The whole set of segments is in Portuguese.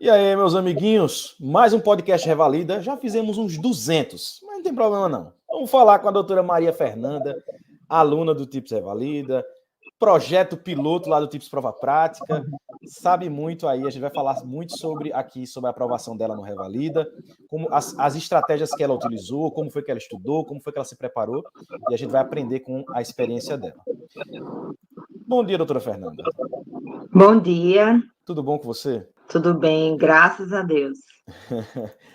E aí, meus amiguinhos, mais um podcast Revalida. Já fizemos uns 200, mas não tem problema não. Vamos falar com a doutora Maria Fernanda, aluna do TIPS Revalida, projeto piloto lá do TIPS Prova Prática, sabe muito aí, a gente vai falar muito sobre a aprovação dela no Revalida, como as estratégias que ela utilizou, como foi que ela estudou, como foi que ela se preparou, e a gente vai aprender com a experiência dela. Bom dia, doutora Fernanda. Bom dia. Tudo bom com você? Tudo bem, graças a Deus.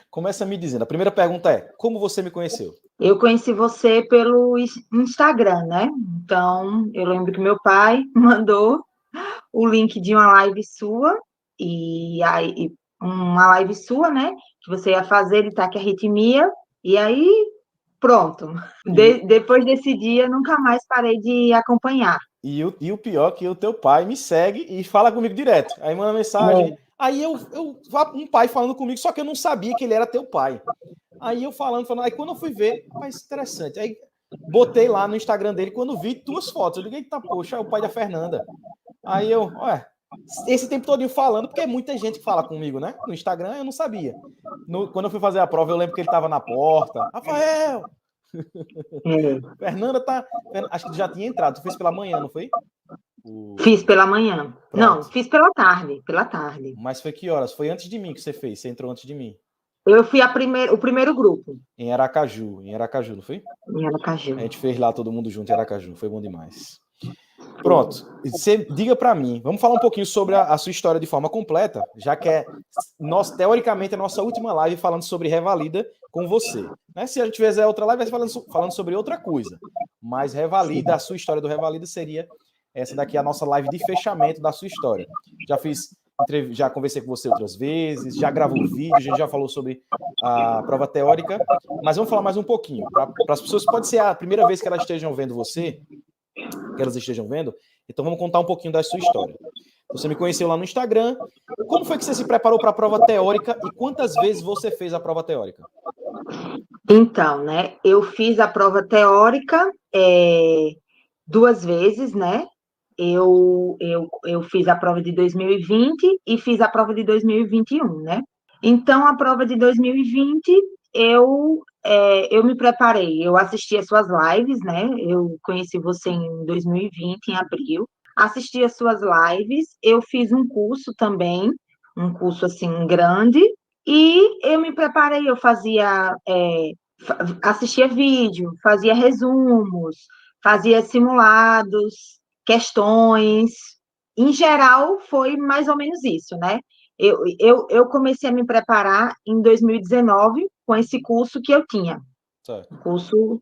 Começa me dizendo, a primeira pergunta é, como você me conheceu? Eu conheci você pelo Instagram, né? Então, eu lembro que meu pai mandou o link de uma live sua, e aí uma live sua, né? Que você ia fazer de taquiarritmia, e aí pronto. Depois desse dia, nunca mais parei de acompanhar. E o pior é que o teu pai me segue e fala comigo direto. Aí manda mensagem. Aí um pai falando comigo, só que eu não sabia que ele era teu pai. Aí eu falando. Aí quando eu fui ver, mas interessante. Aí botei lá no Instagram dele, quando vi tuas fotos. Eu liguei, tá, poxa, é o pai da Fernanda. Aí esse tempo todinho falando, porque é muita gente que fala comigo, né? No Instagram eu não sabia. Quando eu fui fazer a prova, eu lembro que ele tava na porta. Rafael! Fernanda tá. Acho que já tinha entrado. Tu fez pela manhã, não foi? Fiz pela manhã. Pronto. Não, fiz pela tarde. Mas foi que horas? Foi antes de mim que você fez? Você entrou antes de mim? Eu fui o primeiro grupo. Em Aracaju, não foi? Em Aracaju. A gente fez lá todo mundo junto em Aracaju, foi bom demais. Pronto, você diga para mim, vamos falar um pouquinho sobre a sua história de forma completa, já que teoricamente, a nossa última live falando sobre Revalida com você. Né? Se a gente fizer outra live, vai falando sobre outra coisa. Mas Revalida, a sua história do Revalida seria essa daqui, a nossa live de fechamento da sua história. Já conversei com você outras vezes, já gravou vídeo, a gente já falou sobre a prova teórica, mas vamos falar mais um pouquinho. Para as pessoas, pode ser a primeira vez que elas estejam vendo você, então vamos contar um pouquinho da sua história. Você me conheceu lá no Instagram. Como foi que você se preparou para a prova teórica e quantas vezes você fez a prova teórica? Então, né, eu fiz a prova teórica 2 vezes, né? Eu fiz a prova de 2020 e fiz a prova de 2021, né? Então, a prova de 2020, eu me preparei. Eu assisti as suas lives, né? Eu conheci você em 2020, em abril. Assisti as suas lives. Eu fiz um curso também, um curso, assim, grande. E eu me preparei. Eu assistia vídeo, fazia resumos, fazia simulados, questões. Em geral, foi mais ou menos isso, né? Eu comecei a me preparar em 2019 com esse curso que eu tinha. Certo. Curso,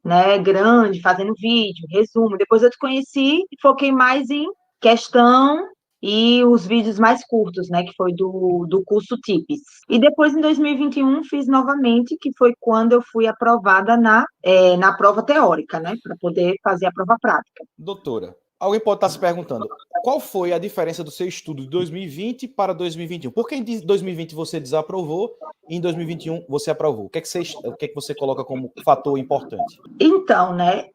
né, grande, fazendo vídeo, resumo. Depois eu te conheci e foquei mais em questão e os vídeos mais curtos, né, que foi do curso TIPS. E depois, em 2021, fiz novamente, que foi quando eu fui aprovada na prova teórica, né, para poder fazer a prova prática. Doutora, alguém pode estar se perguntando, qual foi a diferença do seu estudo de 2020 para 2021? Por que em 2020 você desaprovou e em 2021 você aprovou? O que é que você coloca como fator importante? Então, né,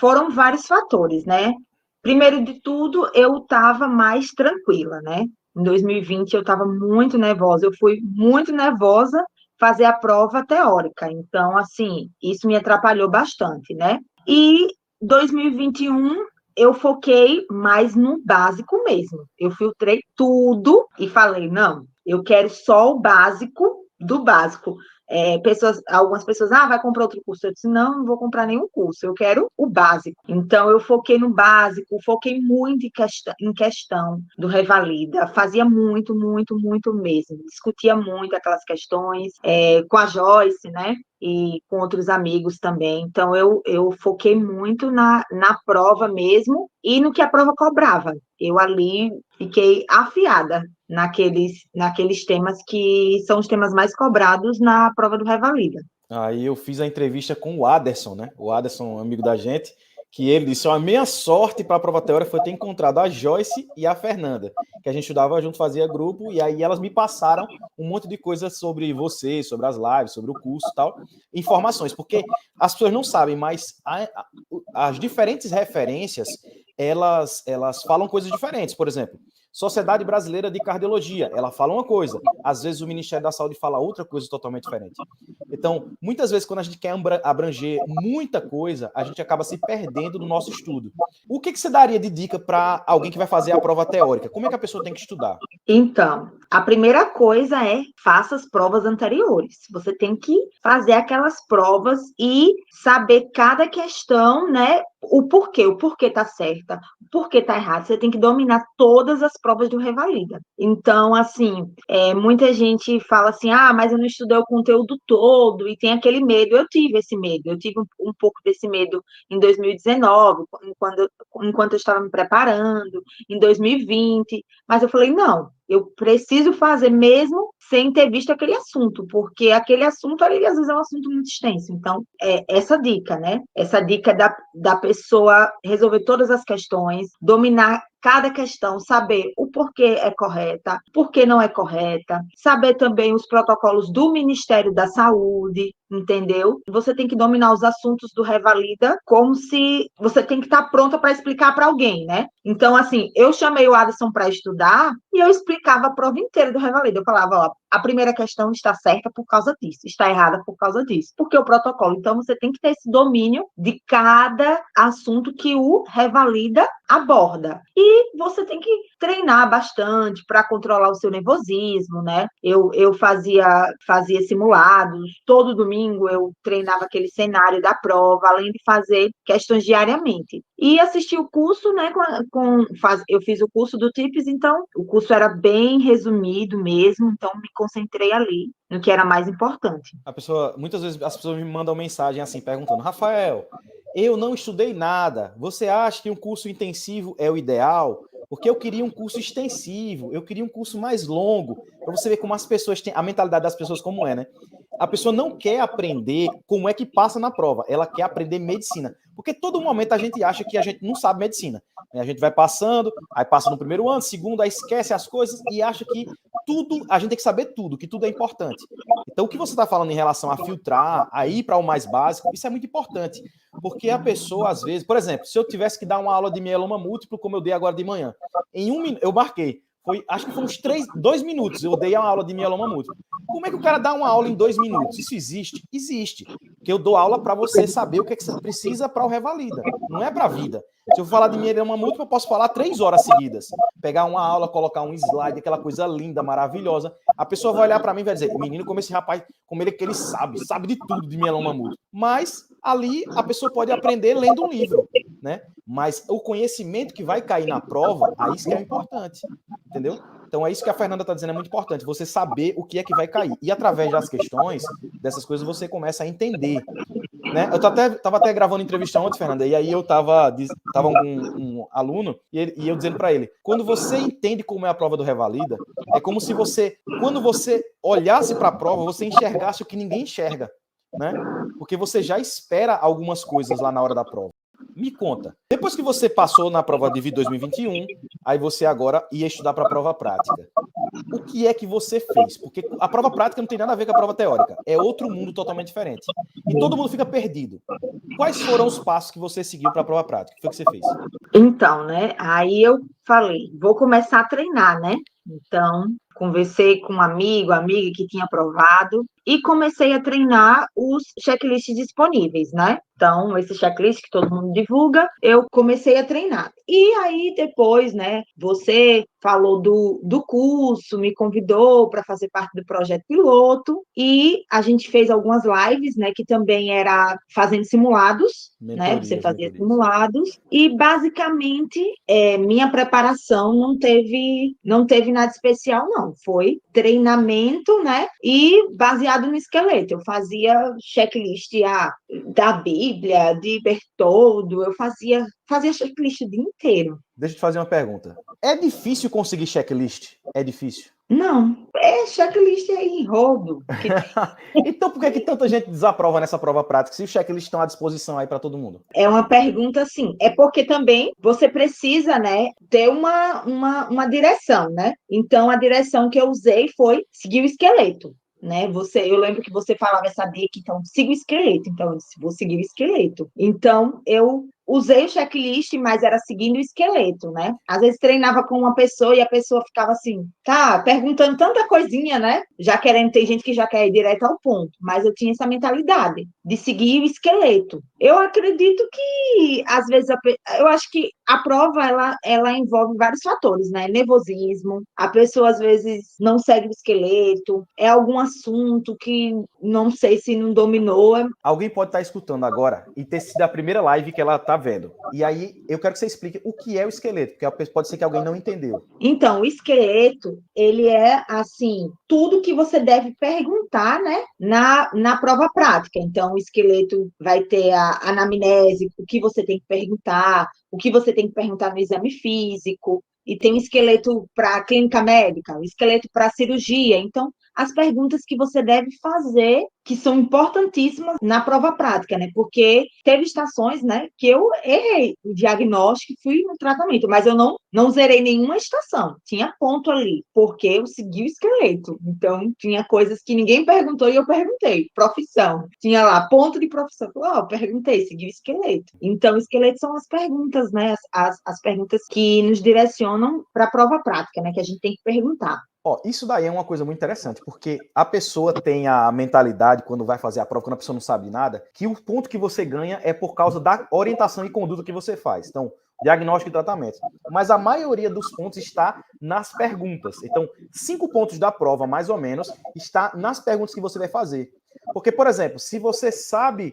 foram vários fatores, né? Primeiro de tudo, eu estava mais tranquila, né? Em 2020 eu estava muito nervosa, eu fui muito nervosa fazer a prova teórica, então, assim, isso me atrapalhou bastante, né? E 2021 eu foquei mais no básico mesmo, eu filtrei tudo e falei, não, eu quero só o básico do básico. Algumas pessoas, vai comprar outro curso. Eu disse, não vou comprar nenhum curso, eu quero o básico. Então, eu foquei no básico, foquei muito em questão do Revalida, fazia muito, muito, muito mesmo, discutia muito aquelas questões com a Joyce, né? E com outros amigos também. Então, eu foquei muito na prova mesmo e no que a prova cobrava. Eu ali fiquei afiada naqueles temas que são os temas mais cobrados na prova do Revalida. Aí eu fiz a entrevista com o Aderson, né? O Aderson, amigo da gente, que ele disse, a minha sorte para a prova teórica foi ter encontrado a Joyce e a Fernanda, que a gente estudava junto, fazia grupo, e aí elas me passaram um monte de coisas sobre você, sobre as lives, sobre o curso e tal, informações, porque as pessoas não sabem, mas as diferentes referências, elas falam coisas diferentes. Por exemplo, Sociedade Brasileira de Cardiologia, ela fala uma coisa, às vezes o Ministério da Saúde fala outra coisa totalmente diferente. Então, muitas vezes, quando a gente quer abranger muita coisa, a gente acaba se perdendo no nosso estudo. O que você daria de dica para alguém que vai fazer a prova teórica? Como é que a pessoa tem que estudar? Então, a primeira coisa é faça as provas anteriores. Você tem que fazer aquelas provas e saber cada questão, né? O porquê tá certa, o porquê tá errado. Você tem que dominar todas as provas do Revalida. Então, assim, muita gente fala assim, mas eu não estudei o conteúdo todo, e tem aquele medo. Eu tive esse medo, eu tive um pouco desse medo em 2019, enquanto eu estava me preparando, em 2020, mas eu falei, não, eu preciso fazer mesmo sem ter visto aquele assunto, porque aquele assunto ali, às vezes, é um assunto muito extenso. Então, essa dica, né? Essa dica da pessoa resolver todas as questões, dominar cada questão, saber o porquê é correta, por que não é correta, saber também os protocolos do Ministério da Saúde, entendeu? Você tem que dominar os assuntos do Revalida como se você tem que estar pronta para explicar para alguém, né? Então, assim, eu chamei o Adson para estudar e eu explicava a prova inteira do Revalida. Eu falava, ó, a primeira questão está certa por causa disso, está errada por causa disso, porque o protocolo. Então, você tem que ter esse domínio de cada assunto que o Revalida aborda. E você tem que treinar bastante para controlar o seu nervosismo, né? Eu fazia simulados, todo domingo eu treinava aquele cenário da prova, além de fazer questões diariamente. E assisti o curso, né? Eu fiz o curso do TIPS, então o curso era bem resumido mesmo, então me concentrei ali no que era mais importante. Muitas vezes as pessoas me mandam mensagem assim, perguntando, Rafael, eu não estudei nada, você acha que um curso intensivo é o ideal? Porque eu queria um curso extensivo, eu queria um curso mais longo, para você ver como as pessoas têm, a mentalidade das pessoas como é, né? A pessoa não quer aprender como é que passa na prova, ela quer aprender medicina. Porque todo momento a gente acha que a gente não sabe medicina. Né? A gente vai passando, aí passa no primeiro ano, segundo, aí esquece as coisas e acha que tudo, a gente tem que saber tudo, que tudo é importante. Então, o que você está falando em relação a filtrar, a ir para o mais básico, isso é muito importante. Porque a pessoa, às vezes, por exemplo, se eu tivesse que dar uma aula de mieloma múltiplo, como eu dei agora de manhã, em 1 minuto, eu marquei, acho que foi uns 2 minutos, eu dei uma aula de mieloma múltiplo. Como é que o cara dá uma aula em 2 minutos? Isso existe? Existe. Porque eu dou aula para você saber o que, você precisa para o Revalida. Não é para a vida. Se eu falar de mieloma múltiplo, eu posso falar 3 horas seguidas. Pegar uma aula, colocar um slide, aquela coisa linda, maravilhosa. A pessoa vai olhar para mim e vai dizer, menino, como esse rapaz, como ele que ele sabe de tudo de mieloma múltiplo. Mas ali a pessoa pode aprender lendo um livro, né? Mas o conhecimento que vai cair na prova, aí isso que é importante, entendeu? Então é isso que a Fernanda está dizendo, é muito importante, você saber o que é que vai cair. E através das questões, dessas coisas, você começa a entender. Né? Eu estava até gravando entrevista ontem, Fernanda, e aí eu estava com um aluno e eu dizendo para ele, quando você entende como é a prova do Revalida, é como se você, quando você olhasse para a prova, você enxergasse o que ninguém enxerga, né? Porque você já espera algumas coisas lá na hora da prova. Me conta, depois que você passou na prova de 2021, aí você agora ia estudar para a prova prática. O que é que você fez? Porque a prova prática não tem nada a ver com a prova teórica. É outro mundo totalmente diferente. E todo mundo fica perdido. Quais foram os passos que você seguiu para a prova prática? O que foi que você fez? Então, né? Aí eu falei, vou começar a treinar, né? Então, conversei com um amiga que tinha aprovado e comecei a treinar os checklists disponíveis, né? Então, esse checklist que todo mundo divulga, eu comecei a treinar. E aí, depois, né, você falou do curso, me convidou para fazer parte do projeto piloto, e a gente fez algumas lives, né, que também era fazendo simulados, né? Você fazia simulados, e basicamente minha preparação não teve nada especial, não. Foi treinamento, né? E baseado no esqueleto. Eu fazia checklist da Bíblia, de Bertoldo, eu fazia checklist o dia inteiro. Deixa eu te fazer uma pergunta. É difícil conseguir checklist? É difícil? Não, checklist é enrodo. Então por que tanta gente desaprova nessa prova prática, se os checklists estão à disposição aí para todo mundo? É uma pergunta, assim, é porque também você precisa, né, ter uma direção, né? Então, a direção que eu usei foi seguir o esqueleto, né? Eu lembro que você falava essa dica, então, siga o esqueleto. Então, eu disse, vou seguir o esqueleto. Então, eu usei o checklist, mas era seguindo o esqueleto, né? Às vezes treinava com uma pessoa e a pessoa ficava assim, tá, perguntando tanta coisinha, né? Já querendo, tem gente que já quer ir direto ao ponto, mas eu tinha essa mentalidade de seguir o esqueleto. Eu acredito que, às vezes, eu acho que a prova, ela envolve vários fatores, né? Nervosismo, a pessoa, às vezes, não segue o esqueleto, é algum assunto que não sei se não dominou. Alguém pode estar escutando agora e ter sido a primeira live que ela está vendo. E aí, eu quero que você explique o que é o esqueleto, porque pode ser que alguém não entendeu. Então, o esqueleto, ele é, assim, tudo que você deve perguntar, né, na prova prática. Então, o esqueleto vai ter a anamnese, o que você tem que perguntar, o que você tem que perguntar no exame físico, e tem o esqueleto para clínica médica, o esqueleto para cirurgia. Então, as perguntas que você deve fazer, que são importantíssimas na prova prática, né? Porque teve estações, né, que eu errei o diagnóstico e fui no tratamento, mas eu não zerei nenhuma estação. Tinha ponto ali, porque eu segui o esqueleto. Então, tinha coisas que ninguém perguntou e eu perguntei. Profissão. Tinha lá, ponto de profissão. Eu perguntei, segui o esqueleto. Então, o esqueleto são as perguntas, né? As perguntas que nos direcionam para a prova prática, né? Que a gente tem que perguntar. Ó, isso daí é uma coisa muito interessante, porque a pessoa tem a mentalidade, quando vai fazer a prova, quando a pessoa não sabe nada, que o ponto que você ganha é por causa da orientação e conduta que você faz. Então, diagnóstico e tratamento. Mas a maioria dos pontos está nas perguntas. Então, 5 pontos da prova, mais ou menos, está nas perguntas que você vai fazer. Porque, por exemplo, se você sabe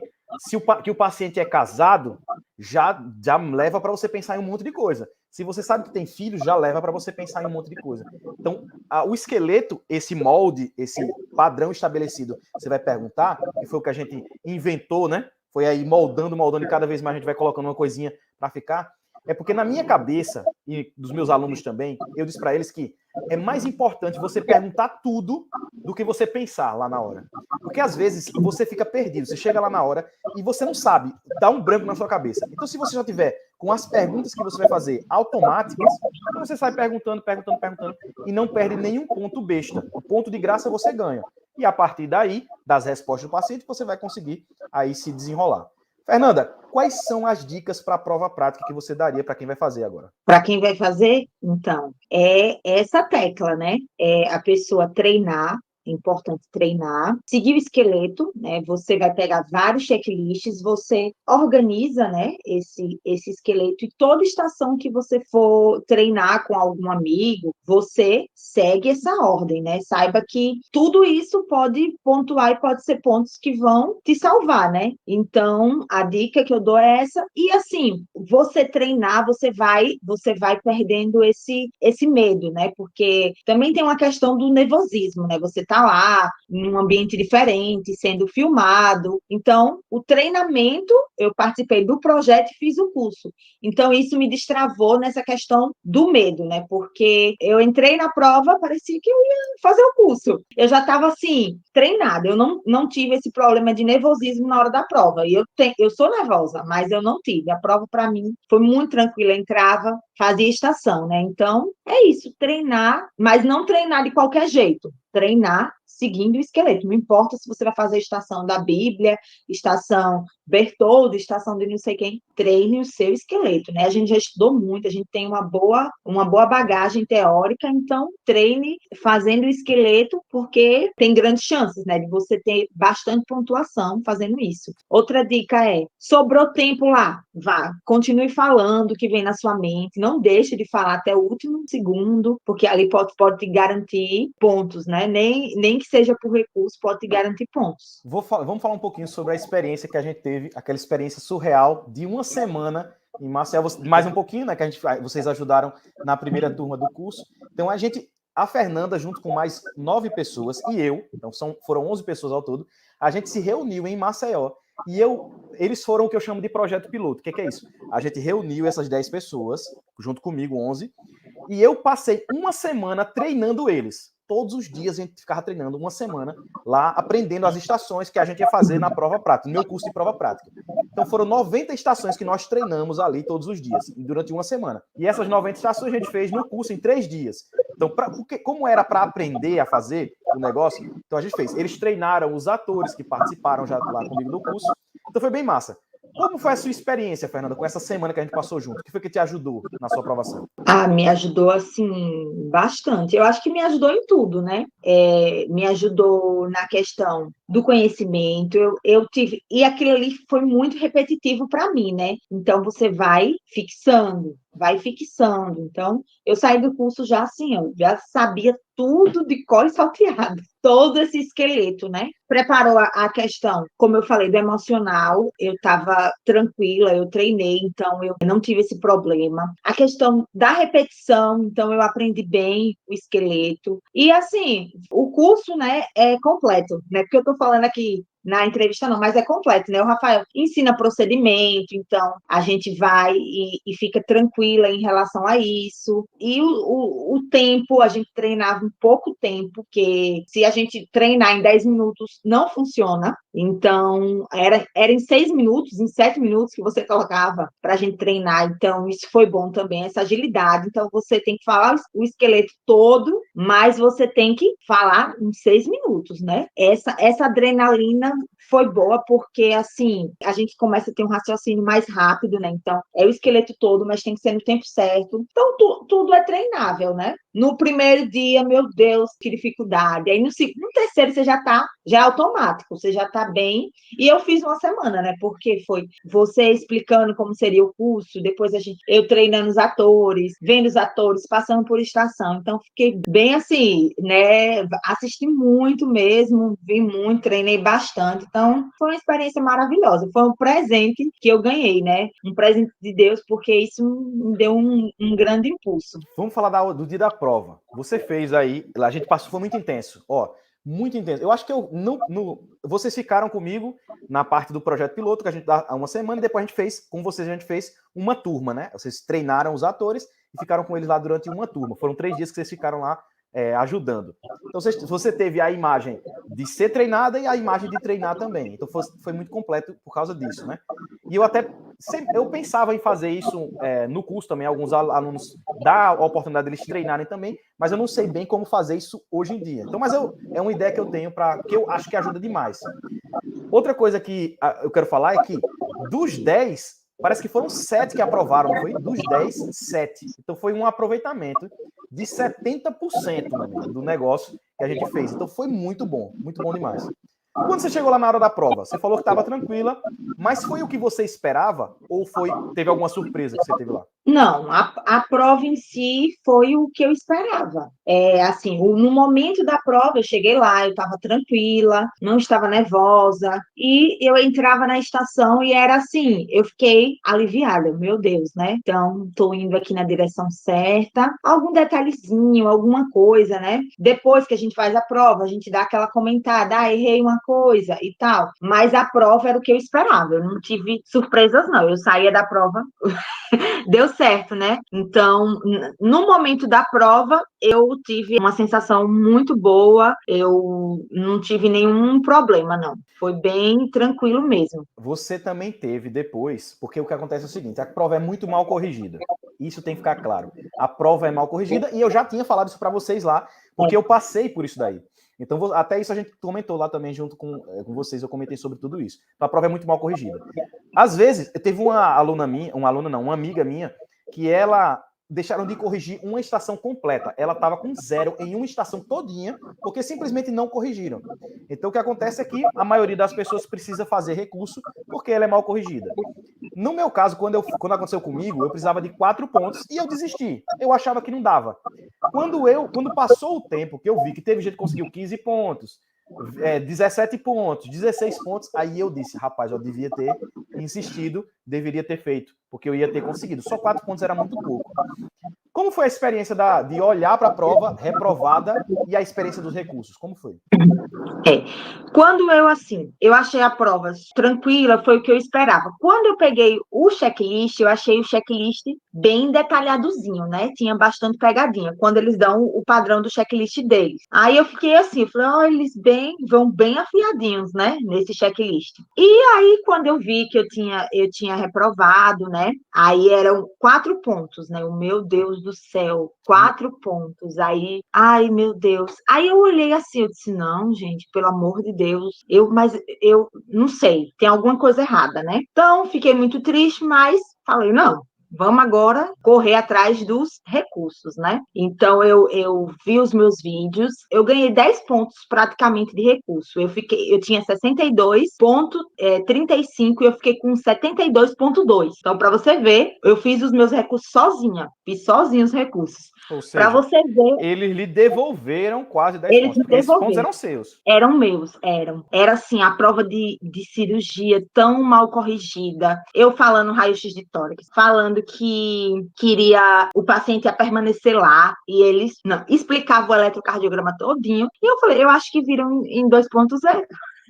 que o paciente é casado, já leva para você pensar em um monte de coisa. Se você sabe que tem filho, já leva para você pensar em um monte de coisa. Então, o esqueleto, esse molde, esse padrão estabelecido, você vai perguntar, que foi o que a gente inventou, né? Foi aí moldando, e cada vez mais a gente vai colocando uma coisinha para ficar. É porque na minha cabeça, e dos meus alunos também, eu disse para eles que é mais importante você perguntar tudo do que você pensar lá na hora. Porque às vezes você fica perdido, você chega lá na hora e você não sabe, dá um branco na sua cabeça. Então, se você já tiver com as perguntas que você vai fazer automáticas, então você sai perguntando e não perde nenhum ponto besta. O ponto de graça você ganha. E a partir daí, das respostas do paciente, você vai conseguir aí se desenrolar. Fernanda, quais são as dicas para a prova prática que você daria para quem vai fazer agora? Para quem vai fazer, então, é essa tecla, né? É a pessoa treinar, é importante treinar, seguir o esqueleto, né? Você vai pegar vários checklists, você organiza, né, esse esqueleto e toda estação que você for treinar com algum amigo, você segue essa ordem, né? Saiba que tudo isso pode pontuar e pode ser pontos que vão te salvar, né? Então, a dica que eu dou é essa. E assim, você treinar, você vai perdendo esse medo, né? Porque também tem uma questão do nervosismo, né? Você tá lá em um ambiente diferente, sendo filmado. Então, o treinamento, eu participei do projeto e fiz o curso. Então, isso me destravou nessa questão do medo, né? Porque eu entrei na prova, parecia que eu ia fazer o curso. Eu já estava assim, treinada. Eu não tive esse problema de nervosismo na hora da prova. E eu sou nervosa, mas eu não tive. A prova, para mim, foi muito tranquila. Eu entrava, fazia estação, né? Então, é isso, treinar, mas não treinar de qualquer jeito. Treinar seguindo o esqueleto. Não importa se você vai fazer estação da Bíblia, estação Bertoldo, estação de não sei quem, treine o seu esqueleto, né? A gente já estudou muito, a gente tem uma boa bagagem teórica, então treine fazendo o esqueleto, porque tem grandes chances, né, de você ter bastante pontuação fazendo isso. Outra dica é, sobrou tempo lá, vá, continue falando o que vem na sua mente, não deixe de falar até o último segundo, porque ali pode te garantir pontos, né? Nem que seja por recurso, pode te garantir pontos. Vamos falar um pouquinho sobre a experiência que a gente teve, aquela experiência surreal de uma semana em Maceió, mais um pouquinho, né, que vocês ajudaram na primeira turma do curso. Então a Fernanda, junto com mais 9 pessoas, e eu, então foram 11 pessoas ao todo, a gente se reuniu em Maceió, e eles foram o que eu chamo de projeto piloto. O que é isso? A gente reuniu essas 10 pessoas, junto comigo, 11, e eu passei uma semana treinando eles. Todos os dias a gente ficava treinando uma semana lá, aprendendo as estações que a gente ia fazer na prova prática, no meu curso de prova prática. Então foram 90 estações que nós treinamos ali todos os dias, durante uma semana. E essas 90 estações a gente fez no curso em 3 dias. Então, como era para aprender a fazer o negócio, então a gente fez. Eles treinaram os atores que participaram já lá comigo do curso. Então foi bem massa. Como foi a sua experiência, Fernanda, com essa semana que a gente passou junto? O que foi que te ajudou na sua aprovação? Me ajudou, assim, bastante. Eu acho que me ajudou em tudo, né? Me ajudou na questão do conhecimento. Eu tive... E aquilo ali foi muito repetitivo para mim, né? Então, você vai fixando, vai fixando. Então, eu saí do curso já assim, eu já sabia tudo de cor e salteado. Todo esse esqueleto, né? Preparou a questão, como eu falei, do emocional. Eu estava tranquila, eu treinei, então eu não tive esse problema. A questão da repetição, então eu aprendi bem o esqueleto. E assim, o curso, né, é completo, né? Porque eu estou falando aqui na entrevista não, mas é completo, né? O Rafael ensina procedimento, então a gente vai e fica tranquila em relação a isso. E o tempo, a gente treinava um pouco tempo, porque se a gente treinar em 10 minutos, não funciona. Então, era em 6 minutos, em 7 minutos que você colocava para a gente treinar. Então, isso foi bom também, essa agilidade. Então, você tem que falar o esqueleto todo, mas você tem que falar em 6 minutos, né? Essa adrenalina foi boa porque, assim, a gente começa a ter um raciocínio mais rápido, né? Então, é o esqueleto todo, mas tem que ser no tempo certo. Então, tudo é treinável, né? No primeiro dia, meu Deus, que dificuldade. Aí, no terceiro, você já é automático, você já tá bem. E eu fiz uma semana, né? Porque foi você explicando como seria o curso, depois eu treinando os atores, vendo os atores, passando por estação. Então, fiquei bem assim, né? Assisti muito mesmo, vi muito, treinei bastante. Então, foi uma experiência maravilhosa. Foi um presente que eu ganhei, né? Um presente de Deus, porque isso me deu um grande impulso. Vamos falar do dia da prova. Você fez aí, a gente passou, foi muito intenso. Ó, muito intenso. Eu acho que vocês ficaram comigo na parte do projeto piloto, que a gente dá há uma semana, e depois a gente fez uma turma, né? Vocês treinaram os atores e ficaram com eles lá durante uma turma. Foram 3 dias que vocês ficaram lá ajudando. Então, você teve a imagem de ser treinada e a imagem de treinar também. Então, foi muito completo por causa disso, né? E eu pensava em fazer isso no curso também, alguns alunos dá a oportunidade deles treinarem também, mas eu não sei bem como fazer isso hoje em dia. Então, mas é uma ideia que eu tenho que eu acho que ajuda demais. Outra coisa que eu quero falar é que dos 10, parece que foram 7 que aprovaram, não foi? Dos 10, 7. Então foi um aproveitamento de 70%, meu amigo, do negócio que a gente fez. Então foi muito bom demais. Quando você chegou lá na hora da prova, você falou que estava tranquila, mas foi o que você esperava ou teve alguma surpresa que você teve lá? Não, a prova em si foi o que eu esperava. Assim, no momento da prova, eu cheguei lá, eu estava tranquila, não estava nervosa, e eu entrava na estação e era assim, eu fiquei aliviada, meu Deus, né? Então, estou indo aqui na direção certa, algum detalhezinho, alguma coisa, né? Depois que a gente faz a prova, a gente dá aquela comentada, errei uma coisa e tal, mas a prova era o que eu esperava, eu não tive surpresas, não, eu saía da prova... Deu certo, né? Então, no momento da prova, eu tive uma sensação muito boa, eu não tive nenhum problema, não. Foi bem tranquilo mesmo. Você também teve depois, porque o que acontece é o seguinte, a prova é muito mal corrigida. Isso tem que ficar claro. A prova é mal corrigida e eu já tinha falado isso para vocês lá, porque eu passei por isso daí. Então, até isso a gente comentou lá também junto com vocês, eu comentei sobre tudo isso. Então, a prova é muito mal corrigida. Às vezes, teve uma amiga minha, que ela deixaram de corrigir uma estação completa. Ela estava com 0 em uma estação todinha, porque simplesmente não corrigiram. Então, o que acontece é que a maioria das pessoas precisa fazer recurso porque ela é mal corrigida. No meu caso, quando aconteceu comigo, eu precisava de 4 pontos e eu desisti. Eu achava que não dava. Quando passou o tempo, que eu vi que teve gente que conseguiu 15 pontos, 17 pontos, 16 pontos, aí eu disse, rapaz, eu devia ter insistido, deveria ter feito, porque eu ia ter conseguido. Só 4 pontos era muito pouco. Como foi a experiência de olhar para a prova reprovada e a experiência dos recursos? Como foi? Quando eu achei a prova tranquila, foi o que eu esperava. Quando eu peguei o checklist, eu achei o checklist bem detalhadozinho, né? Tinha bastante pegadinha, quando eles dão o padrão do checklist deles. Aí eu fiquei assim, falei, eles vão bem afiadinhos, né? Nesse checklist. E aí, quando eu vi que eu tinha reprovado, né? Aí eram 4 pontos, né? O meu Deus do do céu, 4 pontos. Aí, ai, meu Deus. Aí eu olhei assim, eu disse, não, gente, pelo amor de Deus, mas eu não sei, tem alguma coisa errada, né? Então, fiquei muito triste, mas falei, não, vamos agora correr atrás dos recursos, né? Então, eu vi os meus vídeos, eu ganhei 10 pontos praticamente de recurso. Eu tinha 62,35 e eu fiquei com 72,2. Então, para você ver, eu fiz os meus recursos sozinha, fiz sozinha os recursos. Ou Para seja, você ver, eles lhe devolveram quase 10 eles pontos, me porque esses pontos devolveram. eram seus. Eram meus, eram. Era assim, a prova de cirurgia tão mal corrigida. Eu falando raio-x de tórax, falando que queria o paciente ia permanecer lá, e eles não explicavam o eletrocardiograma todinho. E eu falei, eu acho que viram em 2.0.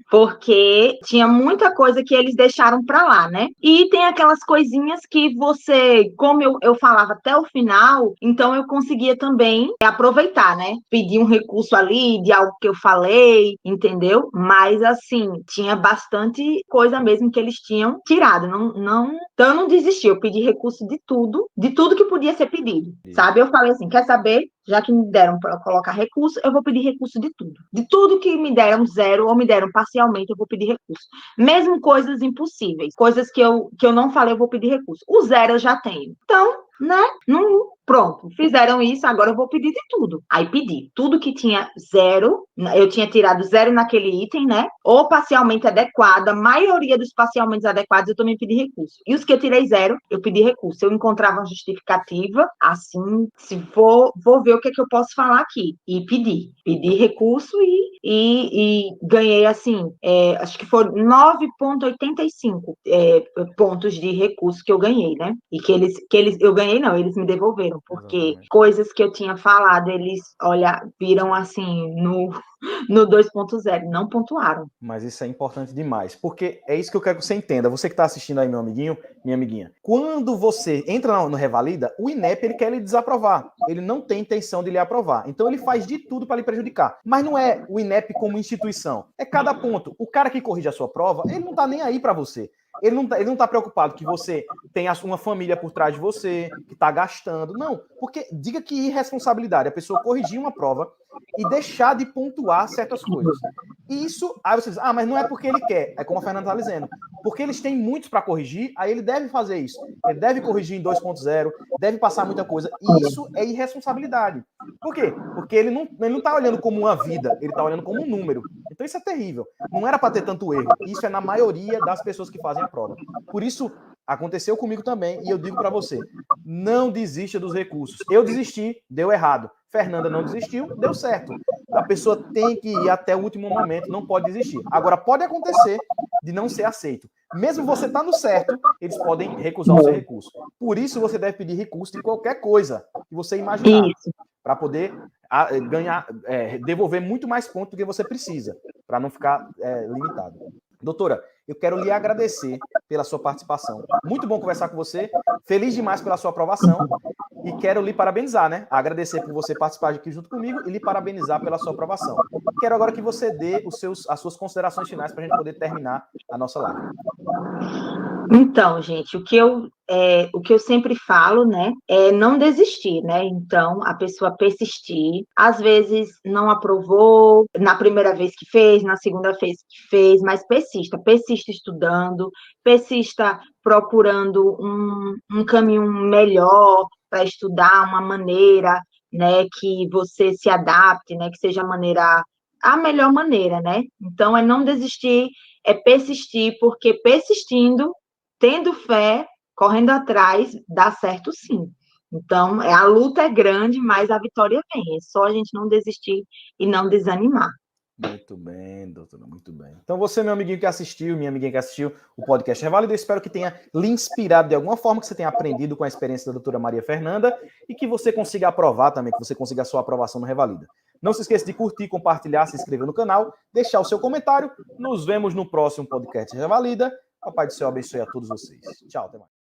Porque tinha muita coisa que eles deixaram para lá, né? E tem aquelas coisinhas que você, como eu falava até o final, então eu conseguia também aproveitar, né? Pedir um recurso ali de algo que eu falei, entendeu? Mas, assim, tinha bastante coisa mesmo que eles tinham tirado. Então, eu não desisti, eu pedi recurso de tudo que podia ser pedido, sabe? Eu falei assim, quer saber? Já que me deram para colocar recurso, eu vou pedir recurso de tudo. De tudo que me deram 0 ou me deram parcialmente, eu vou pedir recurso. Mesmo coisas impossíveis, coisas que eu não falei, eu vou pedir recurso. O 0 eu já tenho. Então, né? Não, pronto, fizeram isso, agora eu vou pedir de tudo. Aí pedi. Tudo que tinha 0, eu tinha tirado 0 naquele item, né? Ou parcialmente adequada, a maioria dos parcialmente adequados eu também pedi recurso. E os que eu tirei 0, eu pedi recurso. Eu encontrava uma justificativa, assim, se vou ver o que é que eu posso falar aqui. E pedi. Pedi recurso e ganhei, assim, acho que foram 9,85 pontos de recurso que eu ganhei, né? E que eu ganhei não, eles me devolveram, porque Exatamente. coisas que eu tinha falado, eles, olha, viram assim no 2.0, não pontuaram. Mas isso é importante demais, porque é isso que eu quero que você entenda. Você que está assistindo aí, meu amiguinho, minha amiguinha. Quando você entra no Revalida, o INEP ele quer lhe desaprovar. Ele não tem intenção de lhe aprovar. Então ele faz de tudo para lhe prejudicar. Mas não é o INEP como instituição. É cada ponto. O cara que corrige a sua prova, ele não está nem aí para você. Ele não tá preocupado que você tenha uma família por trás de você, que está gastando. Não, porque diga que irresponsabilidade a pessoa corrigir uma prova e deixar de pontuar certas coisas. E isso, aí você diz, mas não é porque ele quer, é como a Fernanda está dizendo, porque eles têm muitos para corrigir, aí ele deve fazer isso. Ele deve corrigir em 2.0, deve passar muita coisa, e isso é irresponsabilidade. Por quê? Porque ele não está olhando como uma vida, ele está olhando como um número. Então isso é terrível. Não era para ter tanto erro. Isso é na maioria das pessoas que fazem a prova. Por isso, aconteceu comigo também, e eu digo para você, não desista dos recursos. Eu desisti, deu errado. Fernanda não desistiu, deu certo. A pessoa tem que ir até o último momento, não pode desistir. Agora, pode acontecer de não ser aceito. Mesmo você tá no certo, eles podem recusar o seu recurso. Por isso, você deve pedir recurso de qualquer coisa que você imaginar, para poder ganhar, devolver muito mais pontos do que você precisa, para não ficar limitado. Doutora, eu quero lhe agradecer pela sua participação. Muito bom conversar com você. Feliz demais pela sua aprovação. E quero lhe parabenizar, né? Agradecer por você participar aqui junto comigo e lhe parabenizar pela sua aprovação. Quero agora que você dê as suas considerações finais para a gente poder terminar a nossa live. Então, gente, o que eu sempre falo, né, é não desistir, né? Então, a pessoa persistir. Às vezes não aprovou na primeira vez que fez, na segunda vez que fez, mas persista estudando, persista procurando um caminho melhor para estudar, uma maneira, né, que você se adapte, né, que seja a melhor maneira, né? Então, é não desistir, é persistir, porque persistindo, tendo fé, correndo atrás, dá certo sim. Então, a luta é grande, mas a vitória vem. É só a gente não desistir e não desanimar. Muito bem, doutora, muito bem. Então você, meu amiguinho que assistiu, minha amiguinha que assistiu o podcast Revalida, eu espero que tenha lhe inspirado de alguma forma, que você tenha aprendido com a experiência da doutora Maria Fernanda e que você consiga aprovar também, que você consiga a sua aprovação no Revalida. Não se esqueça de curtir, compartilhar, se inscrever no canal, deixar o seu comentário. Nos vemos no próximo podcast Revalida. Papai do Céu abençoe a todos vocês. Tchau, até mais.